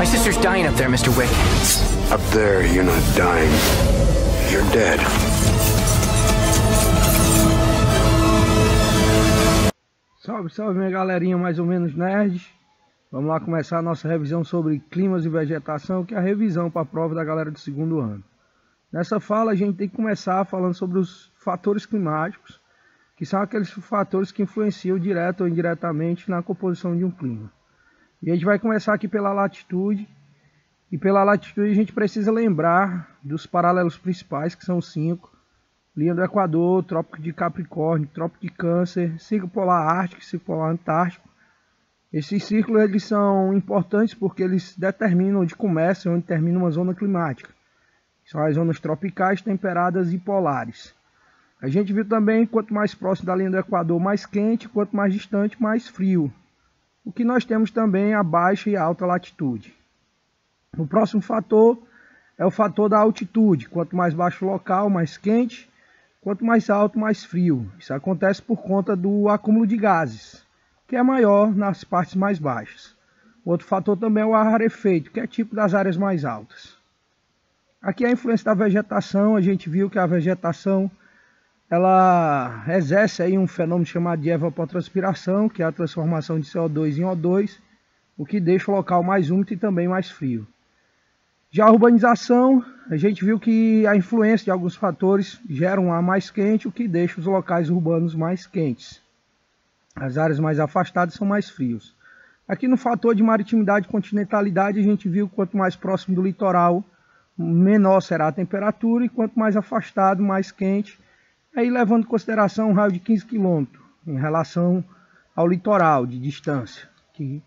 sister's dying up there, Mr. Wick. Up there, you're not dying. You're dead. Salve, salve minha galerinha mais ou menos nerd. Vamos lá começar a nossa revisão sobre climas e vegetação, que é a revisão para a prova da galera do segundo ano. Nessa fala a gente tem que começar falando sobre os fatores climáticos, que são aqueles fatores que influenciam direto ou indiretamente na composição de um clima. E a gente vai começar aqui pela latitude. E pela latitude a gente precisa lembrar dos paralelos principais, que são 5. Linha do Equador, Trópico de Capricórnio, Trópico de Câncer, Círculo Polar Ártico e Círculo Polar Antártico. Esses círculos eles são importantes porque eles determinam onde começa e onde termina uma zona climática. São as zonas tropicais, temperadas e polares. A gente viu também, quanto mais próximo da linha do Equador, mais quente, quanto mais distante, mais frio. O que nós temos também a baixa e a alta latitude. O próximo fator é o fator da altitude. Quanto mais baixo o local, mais quente. Quanto mais alto, mais frio. Isso acontece por conta do acúmulo de gases, que é maior nas partes mais baixas. Outro fator também é o ar rarefeito, que é típico das áreas mais altas. Aqui a influência da vegetação. A gente viu que a vegetação ela exerce aí um fenômeno chamado de evapotranspiração, que é a transformação de CO2 em O2, o que deixa o local mais úmido e também mais frio. Já a urbanização, a gente viu que a influência de alguns fatores gera um ar mais quente, o que deixa os locais urbanos mais quentes. As áreas mais afastadas são mais frios. Aqui no fator de maritimidade e continentalidade, a gente viu que quanto mais próximo do litoral, menor será a temperatura, e quanto mais afastado, mais quente. Aí levando em consideração um raio de 15 km em relação ao litoral de distância, que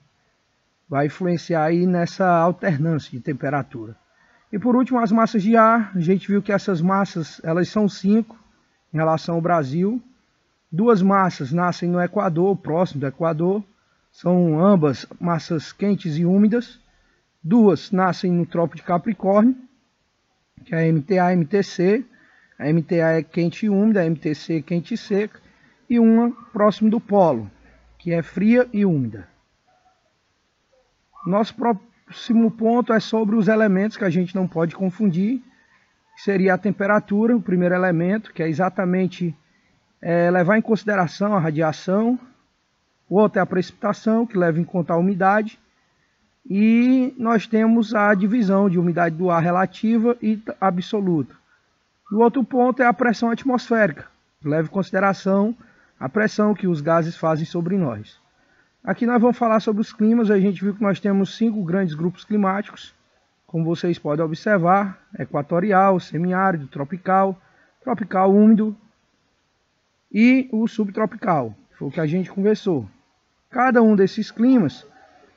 vai influenciar aí nessa alternância de temperatura. E por último, as massas de ar. A gente viu que essas massas elas são 5 em relação ao Brasil. 2 massas nascem no Equador, próximo do Equador. São ambas massas quentes e úmidas. 2 nascem no Trópico de Capricórnio, que é a MTA e MTC. A MTA é quente e úmida, a MTC é quente e seca. E uma próximo do polo, que é fria e úmida. Nosso próximo ponto é sobre os elementos que a gente não pode confundir. Seria a temperatura, o primeiro elemento, que é exatamente levar em consideração a radiação. O outro é a precipitação, que leva em conta a umidade. E nós temos a divisão de umidade do ar relativa e absoluta. O outro ponto é a pressão atmosférica, que leva em consideração a pressão que os gases fazem sobre nós. Aqui nós vamos falar sobre os climas. A gente viu que nós temos 5 grandes grupos climáticos, como vocês podem observar: equatorial, semiárido, tropical, tropical úmido e o subtropical, que foi o que a gente conversou. Cada um desses climas,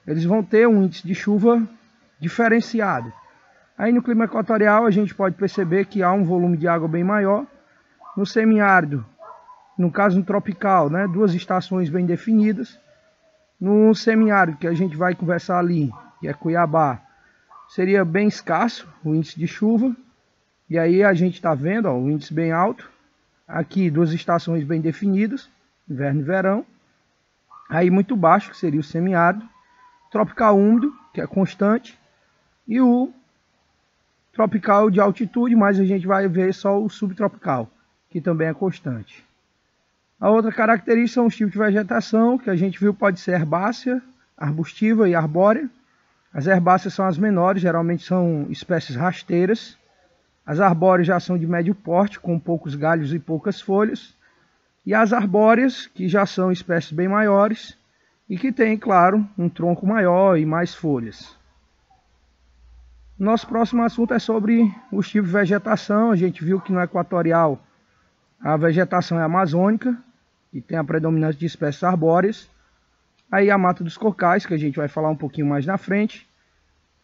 eles vão ter um índice de chuva diferenciado. Aí no clima equatorial a gente pode perceber que há um volume de água bem maior. No semiárido, no caso no tropical, 2 estações bem definidas. No semiárido, que a gente vai conversar ali, que é Cuiabá, seria bem escasso o índice de chuva. E aí a gente está vendo o índice bem alto. Aqui 2 estações bem definidas, inverno e verão. Aí muito baixo, que seria o semiárido. Tropical úmido, que é constante. E o tropical de altitude, mas a gente vai ver só o subtropical, que também é constante. A outra característica são os tipos de vegetação, que a gente viu pode ser herbácea, arbustiva e arbórea. As herbáceas são as menores, geralmente são espécies rasteiras. As arbóreas já são de médio porte, com poucos galhos e poucas folhas. E as arbóreas, que já são espécies bem maiores e que têm, claro, um tronco maior e mais folhas. Nosso próximo assunto é sobre os tipos de vegetação. A gente viu que no equatorial a vegetação é amazônica, que tem a predominância de espécies arbóreas. Aí a mata dos cocais, que a gente vai falar um pouquinho mais na frente.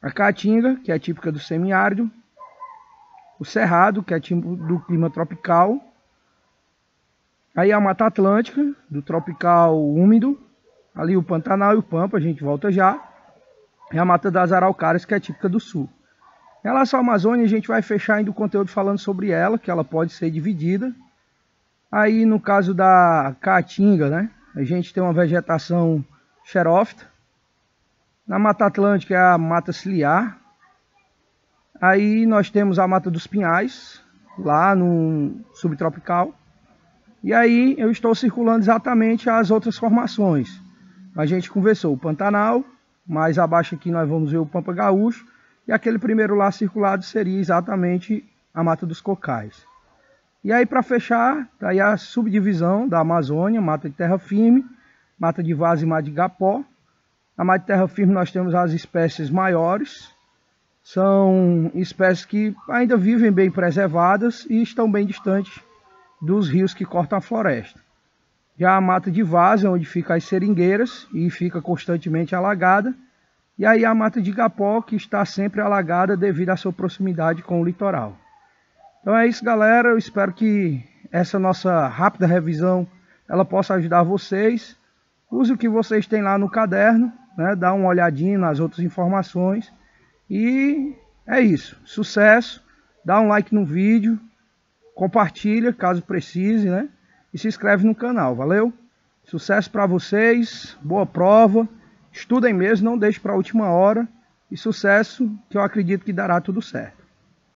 A caatinga, que é típica do semiárido. O cerrado, que é típico do clima tropical. Aí a mata atlântica, do tropical úmido. Ali o Pantanal e o Pampa, a gente volta já. E a mata das araucárias, que é típica do sul. Em relação à Amazônia, a gente vai fechar ainda o conteúdo falando sobre ela, que ela pode ser dividida. Aí no caso da caatinga, a gente tem uma vegetação xerófita. Na Mata Atlântica é a Mata Ciliar. Aí nós temos a Mata dos Pinhais, lá no subtropical. E aí eu estou circulando exatamente as outras formações. A gente conversou o Pantanal, mais abaixo aqui nós vamos ver o Pampa Gaúcho. E aquele primeiro lá circulado seria exatamente a Mata dos Cocais. E aí para fechar, tá aí a subdivisão da Amazônia, Mata de Terra Firme, Mata de Varzea e Mata de Igapó. Na Mata de Terra Firme nós temos as espécies maiores. São espécies que ainda vivem bem preservadas e estão bem distantes dos rios que cortam a floresta. Já a Mata de Varzea, onde ficam as seringueiras e fica constantemente alagada. E aí a Mata de Igapó, que está sempre alagada devido à sua proximidade com o litoral. Então é isso, galera. Eu espero que essa nossa rápida revisão ela possa ajudar vocês. Use o que vocês têm lá no caderno, né? Dá uma olhadinha nas outras informações. E é isso. Sucesso. Dá um like no vídeo. Compartilha caso precise, né? E se inscreve no canal. Valeu? Sucesso para vocês. Boa prova. Estudem mesmo, não deixe para a última hora. E sucesso, que eu acredito que dará tudo certo.